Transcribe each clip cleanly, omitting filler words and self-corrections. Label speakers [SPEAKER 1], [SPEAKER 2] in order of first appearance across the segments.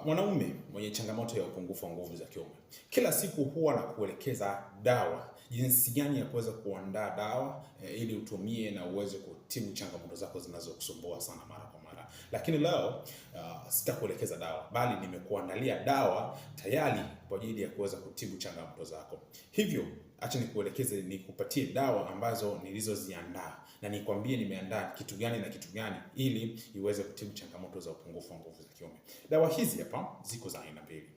[SPEAKER 1] Mwanaume mwenye changamoto ya upungufu wa nguvu za kiume, kila siku huwa na kuelekeza dawa, jinsi gani ya kuweza kuandaa dawa ili utumie na uweze kutibu changamoto zako zinazokusumbua sana mara kwa mara. Lakini leo sitakuelekeza dawa, bali nimekuandalia dawa tayari kwa ajili ya kuweza kutibu changamoto zako. Hivyo acha nikuelekeze, nikupatie dawa ambazo nilizoziandaa na nikwambie nimeandaa kitu gani na kitu gani ili iweze kutibu changamoto za upungufu wa nguvu za kiume. Dawa hizi hapa ziko za aina mbili.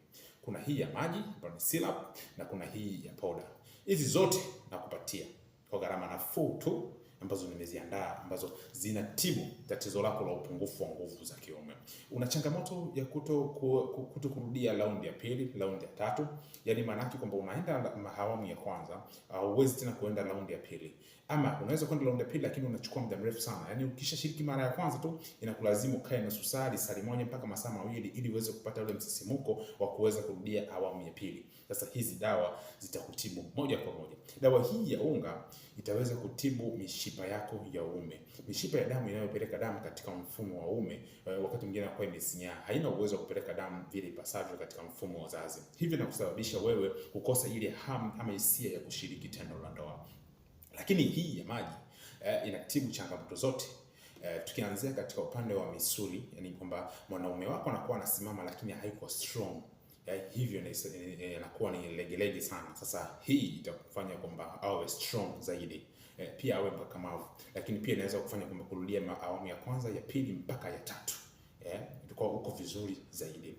[SPEAKER 1] Kuna hii ya maji ambayo ni syrup na kuna hii ya powder. Hizi zote nakupatia kwa gharama nafuu tu ambazo nimeziandaa, ambazo zinatibu tatizo lako la upungufu wa nguvu za kiume. Una changamoto ya kuto kurudia raundi ya pili, raundi ya tatu, yani maana yake kwamba unaenda awamu ya kwanza, huwezi tena kuenda raundi ya pili. Ama unaweza kwenda raundi ya pili lakini unachukua muda mrefu sana. Yani ukishashiriki mara ya kwanza tu inakulazimu ukae nusu saa, saa moja mpaka masaa mawili ili uweze kupata ule msisimuko wa kuweza kurudia awamu ya pili. Sasa hizi dawa zitakutibu moja kwa moja. Dawa hii ya unga itaweza kutibu mishipa yako ya uume. Mishipa ya damu inayopeleka damu katika mfumo wa uume wakati mwingine inakuwa imesinyaa, haina uwezo wa kupeleka damu vile ipasavyo katika mfumo wa uzazi. Hivyo na kusababisha wewe kukosa ile hamu ama hisia ya kushiriki tendo la ndoa. Lakini hii ya maji inatibu changamoto zote. Tukianzia katika upande wa misuli, yani kwamba mwanaume wako anakuwa anasimama lakini haiko strong. Hivyo inakuwa ni legelege sana. Sasa hii itakufanya kwamba awe strong zaidi. Pia awe mkakamavu. Lakini pia inaweza kufanya kwamba kurudia awamu ya kwanza, ya pili mpaka ya tatu. Itakuwa uko vizuri zaidi.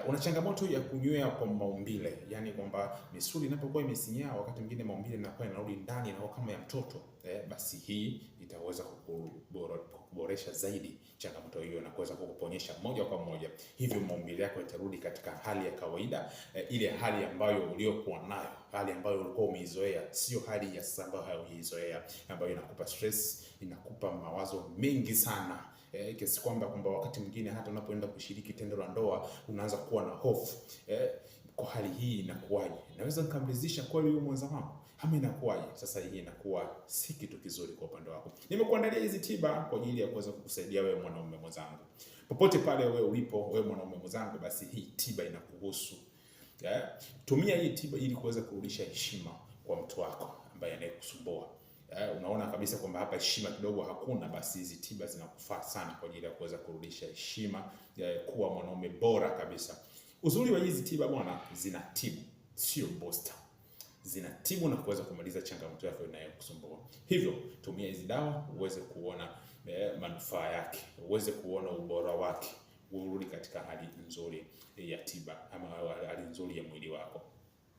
[SPEAKER 1] Una changamoto ya kunywea kwa maumbile, yani kwamba misuli inapokuwa imesinyaa, wakati mwingine maumbile yanakuwa yanarudi ndani na kama ya mtoto. Basi hii itaweza kuboresha zaidi changamoto hiyo na kuweza kukuponyesha moja kwa moja. Hivyo maumbile yako yatarudi katika hali ya kawaida, ile hali ambayo uliokuwa nayo, hali ambayo ulikuwa umeizoea, sio hali ya sasa ambayo hauizoea, ambayo inakupa stress, inakupa mawazo mengi sana. Kiasi kwamba wakati mwingine hata unapoenda kushiriki tendo la ndoa unaanza kuwa na hofu. Kwa hali hii inakuwaje? Naweza nikamridhisha kweli huyo mwenza wangu? Ama inakuwaje? Sasa hii inakuwa si kitu kizuri kwa upande wako. Nimekuandalia hizi tiba kwa ajili ya kuweza kukusaidia wewe mwanaume mwenzangu. Popote pale wewe ulipo, wewe mwanaume mwenzangu, basi hii tiba inakuhusu. Tumia hii tiba ili kuweza kurudisha heshima kwa mtu wako ambaye anayekusumbua. Unaona kabisa kwamba hapa heshima kidogo hakuna, basi hizi tiba zinakufaa sana kwa ajili ya kuweza kurudisha heshima, kuwa mwanaume bora kabisa. Uzuri wa hizi tiba bwana, zinatibu, sio booster. Zinatibu na kuweza kumaliza changamoto yako inayokusumbua. Hivyo tumia hizi dawa uweze kuona manufaa yake, uweze kuona ubora wake, urudi katika hali nzuri ya tiba ama hali nzuri ya mwili wako.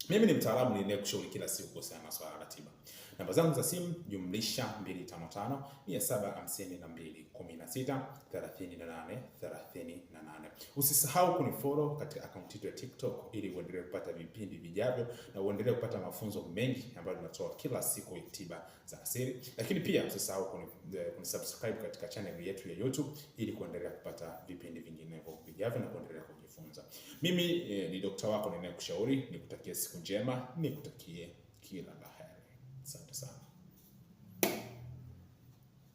[SPEAKER 1] Mimi ni mtaalamu ninayekushauri kila siku kuhusiana na swala la tiba. Namba zangu za simu +255 752 16 38 38. Usisahau kunifollow katika account yetu ya TikTok ili uendelee kupata vipindi vijavyo na uendelee kupata mafunzo mengi ambayo tunatoa kila siku ya tiba za asili. Lakini pia usisahau kunisubscribe katika channel yetu ya YouTube ili kuendelea kupata vipindi vinginevyo vijavyo na kuendelea kujifunza. Mimi ni daktari wako ninayekushauri, nikutakie siku njema, nikutakie kila la heri. Asante sana.